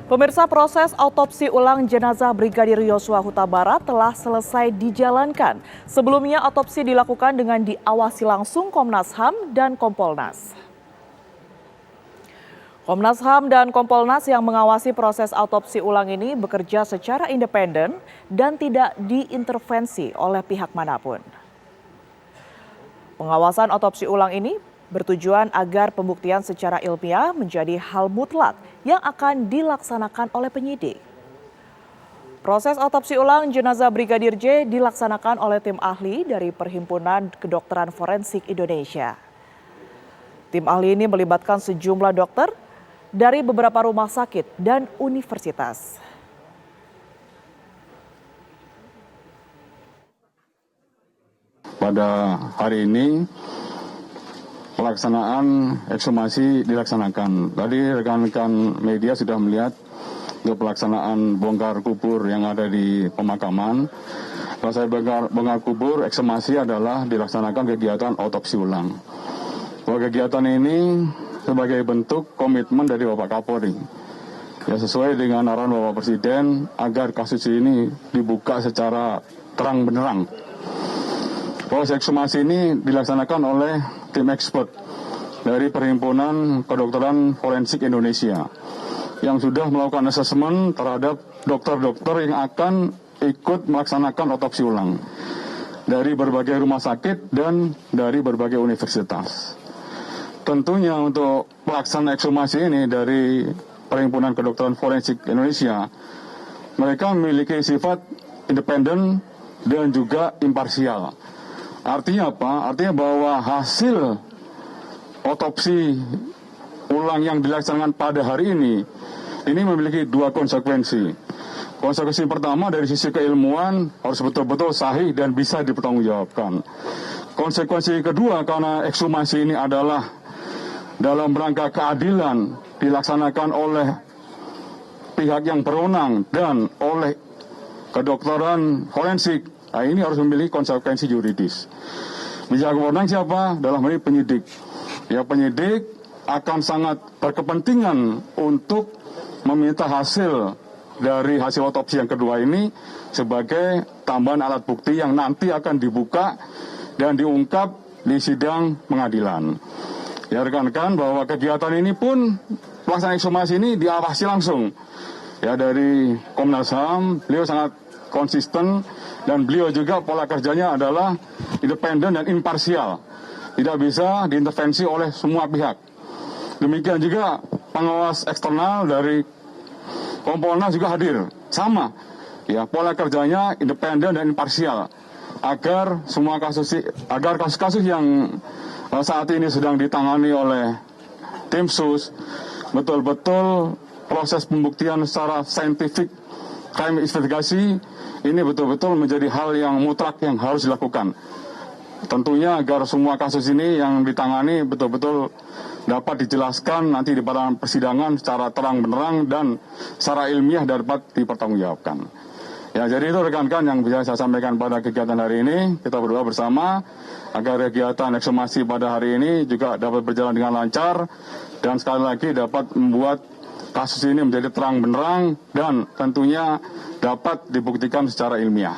Pemirsa, proses autopsi ulang jenazah Brigadir Yosua Huta Barat telah selesai dijalankan. Sebelumnya autopsi dilakukan dengan diawasi langsung Komnas HAM dan Kompolnas. Komnas HAM dan Kompolnas yang mengawasi proses autopsi ulang ini bekerja secara independen dan tidak diintervensi oleh pihak manapun. Pengawasan autopsi ulang ini bertujuan agar pembuktian secara ilmiah menjadi hal mutlak yang akan dilaksanakan oleh penyidik. Proses autopsi ulang jenazah Brigadir J dilaksanakan oleh tim ahli dari Perhimpunan Kedokteran Forensik Indonesia. Tim ahli ini melibatkan sejumlah dokter dari beberapa rumah sakit dan universitas. Pada hari ini pelaksanaan ekshumasi dilaksanakan. Tadi rekan-rekan media sudah melihat pelaksanaan bongkar kubur yang ada di pemakaman. Selesai bongkar kubur, ekshumasi adalah dilaksanakan kegiatan autopsi ulang. Bahwa kegiatan ini sebagai bentuk komitmen dari Bapak Kapolri. Ya, sesuai dengan arahan Bapak Presiden agar kasus ini dibuka secara terang benderang. Proses ekshumasi ini dilaksanakan oleh tim expert dari Perhimpunan Kedokteran Forensik Indonesia yang sudah melakukan asesmen terhadap dokter-dokter yang akan ikut melaksanakan otopsi ulang dari berbagai rumah sakit dan dari berbagai universitas. Tentunya untuk pelaksanaan ekshumasi ini dari Perhimpunan Kedokteran Forensik Indonesia, mereka memiliki sifat independen dan juga imparsial. Artinya apa? Artinya bahwa hasil otopsi ulang yang dilaksanakan pada hari ini memiliki dua konsekuensi. Konsekuensi pertama dari sisi keilmuan harus betul-betul sahih dan bisa dipertanggungjawabkan. Konsekuensi kedua karena ekshumasi ini adalah dalam rangka keadilan dilaksanakan oleh pihak yang berwenang dan oleh kedokteran forensik. Nah, ini harus memiliki konsekuensi yuridis. Pihak berwenang siapa? Dalam hal ini penyidik. Ya, penyidik akan sangat berkepentingan untuk meminta hasil dari hasil otopsi yang kedua ini sebagai tambahan alat bukti yang nanti akan dibuka dan diungkap di sidang pengadilan. Ya, rekan-rekan, bahwa kegiatan ini pun pelaksanaan ekshumasi ini diawasi langsung. Ya, dari Komnas HAM, beliau sangat konsisten dan beliau juga pola kerjanya adalah independen dan imparsial. Tidak bisa diintervensi oleh semua pihak. Demikian juga pengawas eksternal dari Kompolnas juga hadir. Sama. Ya, pola kerjanya independen dan imparsial agar semua kasus-kasus yang saat ini sedang ditangani oleh tim sus betul-betul proses pembuktian secara saintifik crime investigasi ini betul-betul menjadi hal yang mutlak yang harus dilakukan. Tentunya agar semua kasus ini yang ditangani betul-betul dapat dijelaskan nanti di pada persidangan secara terang benderang dan secara ilmiah dapat dipertanggungjawabkan. Ya, jadi itu rekan-rekan yang bisa saya sampaikan pada kegiatan hari ini. Kita berdoa bersama agar kegiatan ekshumasi pada hari ini juga dapat berjalan dengan lancar dan sekali lagi dapat membuat kasus ini menjadi terang benderang dan tentunya dapat dibuktikan secara ilmiah.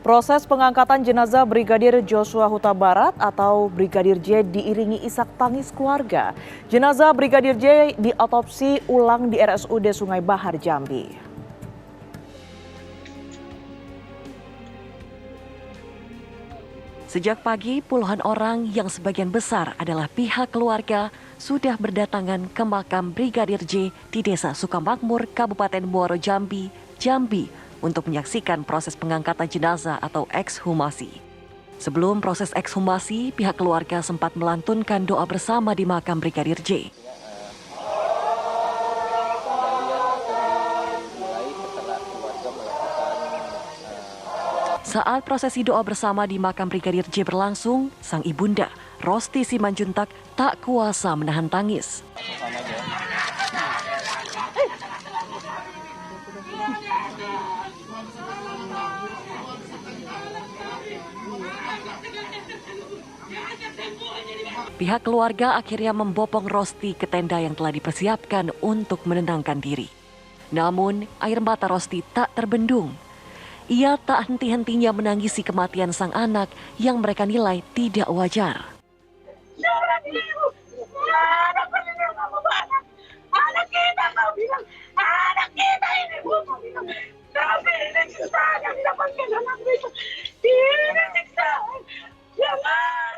Proses pengangkatan jenazah Brigadir Joshua Huta Barat atau Brigadir J diiringi isak tangis keluarga. Jenazah Brigadir J diotopsi ulang di RSUD Sungai Bahar, Jambi. Sejak pagi, puluhan orang yang sebagian besar adalah pihak keluarga sudah berdatangan ke makam Brigadir J di Desa Sukamakmur, Kabupaten Muaro Jambi, untuk menyaksikan proses pengangkatan jenazah atau ekshumasi. Sebelum proses ekshumasi, pihak keluarga sempat melantunkan doa bersama di makam Brigadir J. Saat prosesi doa bersama di makam Brigadir J berlangsung, sang ibunda, Rosti Simanjuntak, tak kuasa menahan tangis. pihak keluarga akhirnya membopong Rosti ke tenda yang telah dipersiapkan untuk menenangkan diri. Namun, air mata Rosti tak terbendung. Ia tak henti-hentinya menangisi kematian sang anak yang mereka nilai tidak wajar. Anak kita, kau bilang, anak kita ini, kau bilang, tapi ini siksaan yang didapatkan anak itu. Ini siksaan. Jangan.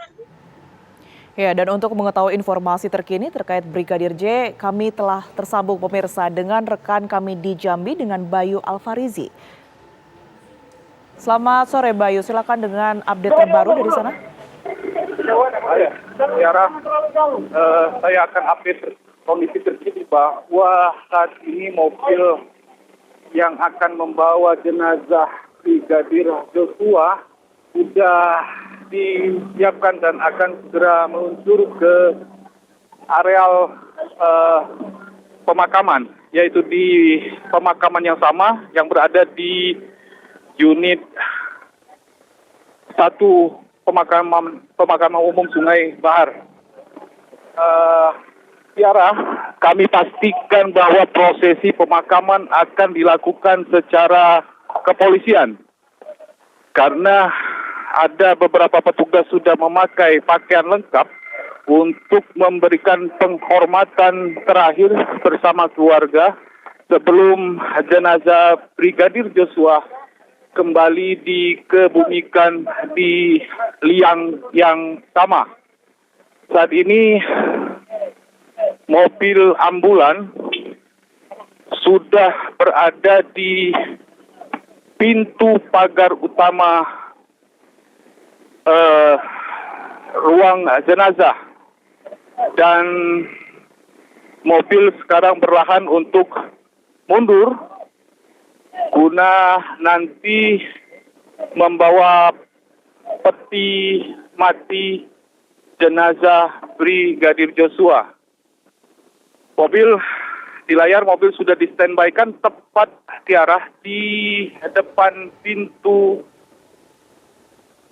Ya, dan untuk mengetahui informasi terkini terkait Brigadir J, kami telah tersambung pemirsa dengan rekan kami di Jambi dengan Bayu Alfarizi. Selamat sore Bayu, silakan dengan update terbaru dari sana. Tiara, saya akan update kondisi terkini bahwa saat ini mobil yang akan membawa jenazah Brigadir Joshua sudah disiapkan dan akan segera meluncur ke areal pemakaman, yaitu di pemakaman yang sama yang berada di unit 1 pemakaman umum Sungai Bahar. Tiara, kami pastikan bahwa prosesi pemakaman akan dilakukan secara kepolisian karena ada beberapa petugas sudah memakai pakaian lengkap untuk memberikan penghormatan terakhir bersama keluarga sebelum jenazah Brigadir Joshua kembali dikebumikan di liang yang sama. Saat ini mobil ambulan sudah berada di pintu pagar utama ruang jenazah dan mobil sekarang berlahan untuk mundur guna nanti membawa peti mati jenazah Brigadir Joshua. Di layar mobil sudah di-standby-kan tepat Tiara di depan pintu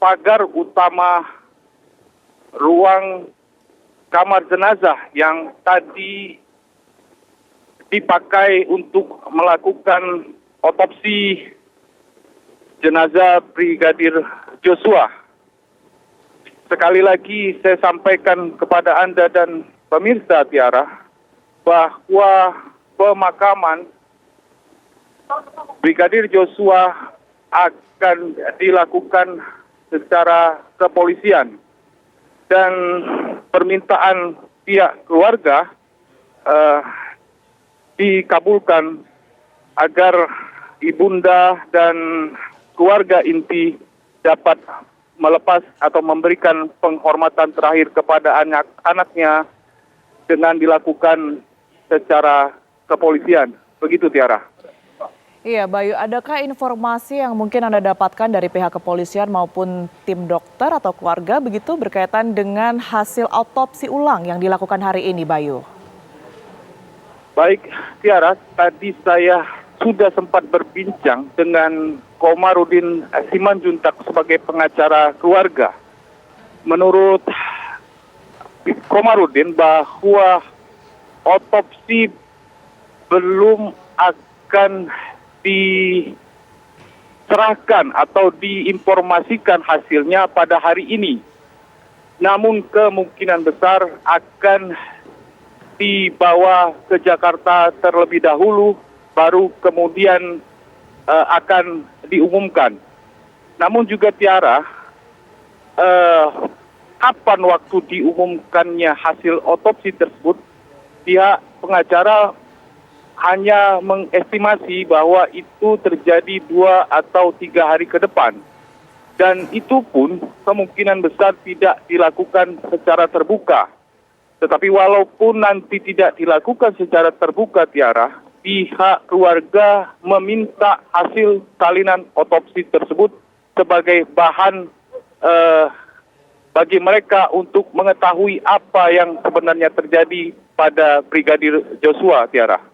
pagar utama ruang kamar jenazah yang tadi dipakai untuk melakukan otopsi jenazah Brigadir Joshua. Sekali lagi saya sampaikan kepada Anda dan pemirsa Tiara bahwa pemakaman Brigadir Joshua akan dilakukan secara kepolisian dan permintaan pihak keluarga dikabulkan agar ibunda dan keluarga inti dapat melepas atau memberikan penghormatan terakhir kepada anak-anaknya dengan dilakukan secara kepolisian. Begitu Tiara. Iya Bayu, adakah informasi yang mungkin Anda dapatkan dari pihak kepolisian maupun tim dokter atau keluarga begitu berkaitan dengan hasil autopsi ulang yang dilakukan hari ini Bayu? Baik Tiara, tadi saya sudah sempat berbincang dengan Komarudin Simanjuntak sebagai pengacara keluarga. Menurut Komarudin bahwa otopsi belum akan diserahkan atau diinformasikan hasilnya pada hari ini. Namun kemungkinan besar akan dibawa ke Jakarta terlebih dahulu, baru kemudian akan diumumkan. Namun juga Tiara, kapan waktu diumumkannya hasil otopsi tersebut, pihak pengacara hanya mengestimasi bahwa itu terjadi 2 atau 3 hari ke depan. Dan itu pun kemungkinan besar tidak dilakukan secara terbuka. Tetapi walaupun nanti tidak dilakukan secara terbuka Tiara, pihak keluarga meminta hasil salinan otopsi tersebut sebagai bahan bagi mereka untuk mengetahui apa yang sebenarnya terjadi pada Brigadir Joshua, Tiara.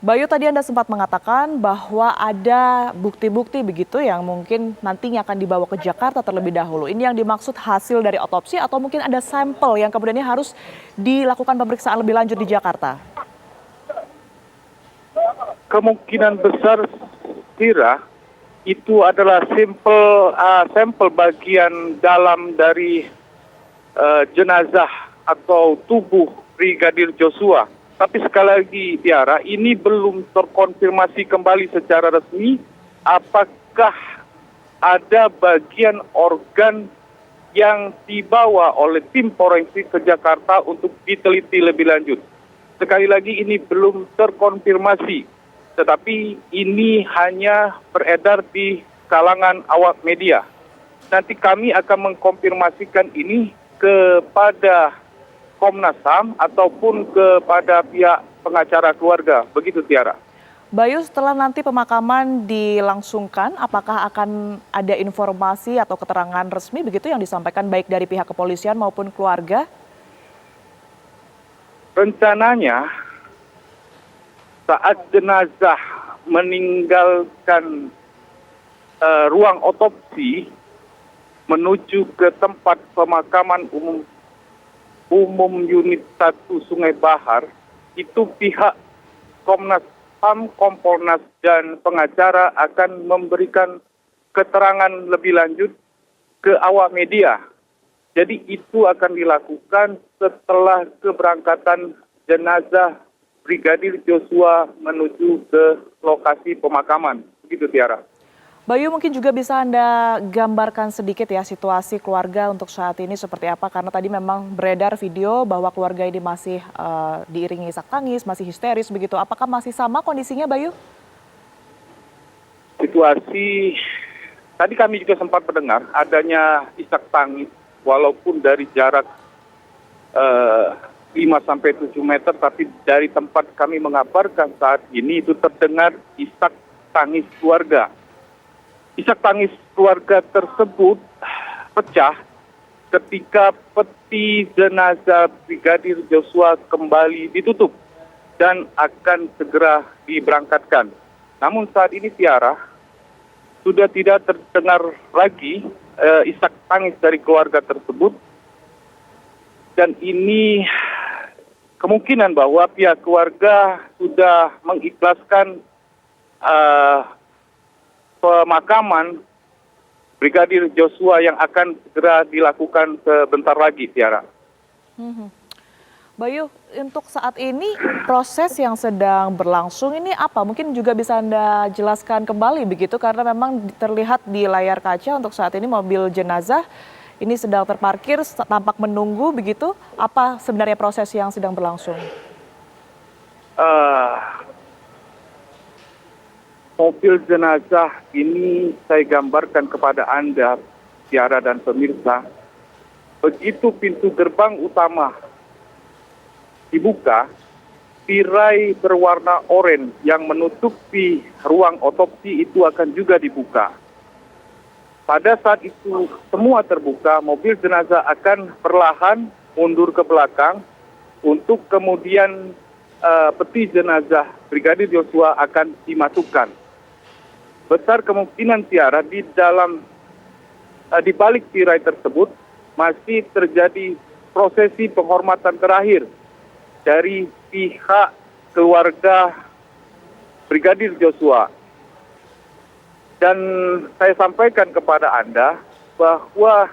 Bayu, tadi Anda sempat mengatakan bahwa ada bukti-bukti begitu yang mungkin nantinya akan dibawa ke Jakarta terlebih dahulu. Ini yang dimaksud hasil dari otopsi atau mungkin ada sampel yang kemudian ini harus dilakukan pemeriksaan lebih lanjut di Jakarta? Kemungkinan besar Tira itu adalah sampel bagian dalam dari jenazah atau tubuh Brigadir Joshua. Tapi sekali lagi Tiara, ini belum terkonfirmasi kembali secara resmi apakah ada bagian organ yang dibawa oleh tim forensik ke Jakarta untuk diteliti lebih lanjut. Sekali lagi ini belum terkonfirmasi, tetapi ini hanya beredar di kalangan awak media. Nanti kami akan mengkonfirmasikan ini kepada Komnas HAM ataupun kepada pihak pengacara keluarga. Begitu Tiara. Bayu, setelah nanti pemakaman dilangsungkan, apakah akan ada informasi atau keterangan resmi begitu yang disampaikan baik dari pihak kepolisian maupun keluarga? Rencananya saat jenazah meninggalkan ruang otopsi menuju ke tempat pemakaman umum unit 1 Sungai Bahar, itu pihak Komnas HAM, Kompolnas dan pengacara akan memberikan keterangan lebih lanjut ke awak media. Jadi itu akan dilakukan setelah keberangkatan jenazah Brigadir Joshua menuju ke lokasi pemakaman. Begitu Tiara. Bayu, mungkin juga bisa Anda gambarkan sedikit ya situasi keluarga untuk saat ini seperti apa, karena tadi memang beredar video bahwa keluarga ini masih diiringi isak tangis, masih histeris begitu. Apakah masih sama kondisinya, Bayu? Situasi tadi kami juga sempat mendengar adanya isak tangis walaupun dari jarak 5-7 meter, tapi dari tempat kami mengabarkan saat ini itu terdengar isak tangis keluarga. Isak tangis keluarga tersebut pecah ketika peti jenazah Brigadir Joshua kembali ditutup dan akan segera diberangkatkan. Namun saat ini Tiara, sudah tidak terdengar lagi isak tangis dari keluarga tersebut, dan ini kemungkinan bahwa pihak keluarga sudah mengikhlaskan pemakaman Brigadir Joshua yang akan segera dilakukan sebentar lagi, Tiara. Bayu, untuk saat ini proses yang sedang berlangsung ini apa? Mungkin juga bisa Anda jelaskan kembali begitu, karena memang terlihat di layar kaca untuk saat ini mobil jenazah ini sedang terparkir, tampak menunggu begitu. Apa sebenarnya proses yang sedang berlangsung? Mobil jenazah ini saya gambarkan kepada Anda, Tiara dan pemirsa. Begitu pintu gerbang utama dibuka, tirai berwarna oranye yang menutupi ruang otopsi itu akan juga dibuka. Pada saat itu semua terbuka, mobil jenazah akan perlahan mundur ke belakang untuk kemudian peti jenazah Brigadir Joshua akan dimasukkan. Besar kemungkinan Tiara di balik tirai tersebut masih terjadi prosesi penghormatan terakhir dari pihak keluarga Brigadir Joshua. Dan saya sampaikan kepada Anda bahwa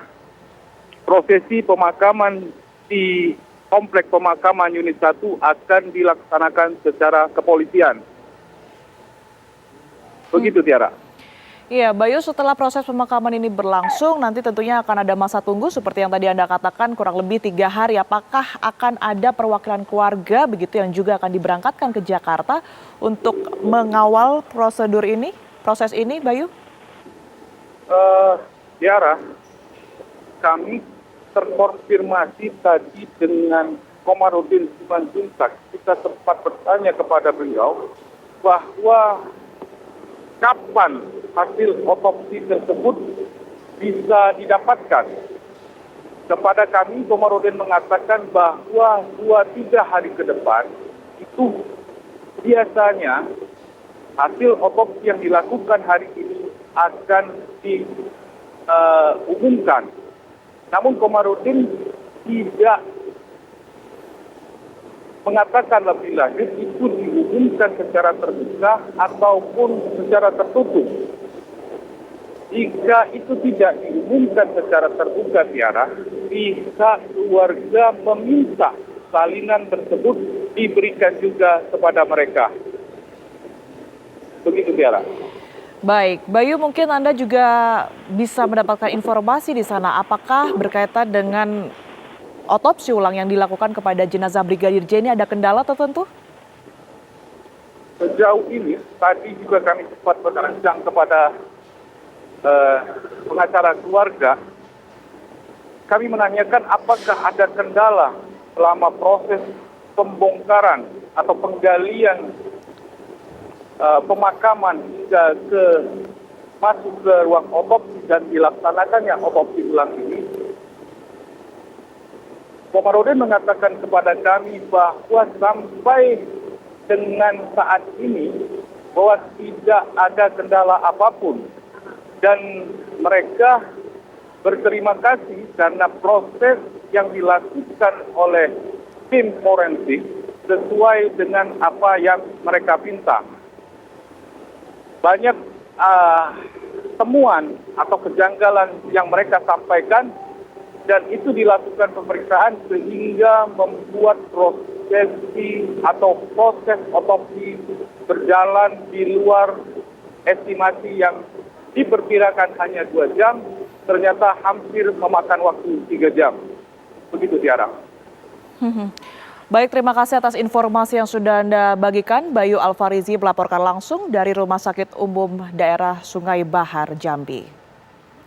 prosesi pemakaman di kompleks pemakaman unit 1 akan dilaksanakan secara kepolisian. Begitu Tiara. Iya, Bayu, setelah proses pemakaman ini berlangsung, nanti tentunya akan ada masa tunggu seperti yang tadi Anda katakan, kurang lebih 3 hari. Apakah akan ada perwakilan keluarga begitu yang juga akan diberangkatkan ke Jakarta untuk mengawal proses ini, Bayu? Tiara, kami terkonfirmasi tadi dengan Komarudin Simanjuntak. Kita sempat bertanya kepada beliau bahwa kapan hasil otopsi tersebut bisa didapatkan. Kepada kami, Komarudin mengatakan bahwa 2-3 hari ke depan itu biasanya hasil otopsi yang dilakukan hari ini akan diumumkan. Namun Komarudin tidak mengatakan lebih lanjut itu diumumkan secara terbuka ataupun secara tertutup. Jika itu tidak diumumkan secara terbuka, Tiara, pihak keluarga meminta salinan tersebut diberikan juga kepada mereka. Begitu, Tiara. Baik, Bayu, mungkin Anda juga bisa mendapatkan informasi di sana. Apakah berkaitan dengan otopsi ulang yang dilakukan kepada jenazah Brigadir J ini ada kendala tertentu? Sejauh ini, tadi juga kami sempat berbincang kepada pengacara keluarga. Kami menanyakan apakah ada kendala selama proses pembongkaran atau penggalian pemakaman hingga masuk ke ruang otopsi dan dilaksanakannya otopsi ulang ini. Komarudin mengatakan kepada kami bahwa sampai dengan saat ini bahwa tidak ada kendala apapun dan mereka berterima kasih karena proses yang dilakukan oleh tim forensik sesuai dengan apa yang mereka minta. Banyak temuan atau kejanggalan yang mereka sampaikan dan itu dilakukan pemeriksaan sehingga membuat proses otopsi berjalan di luar estimasi yang diperkirakan hanya 2 jam, ternyata hampir memakan waktu 3 jam. Begitu, Tiara. Baik, terima kasih atas informasi yang sudah Anda bagikan. Bayu Alfarizi melaporkan langsung dari Rumah Sakit Umum Daerah Sungai Bahar, Jambi.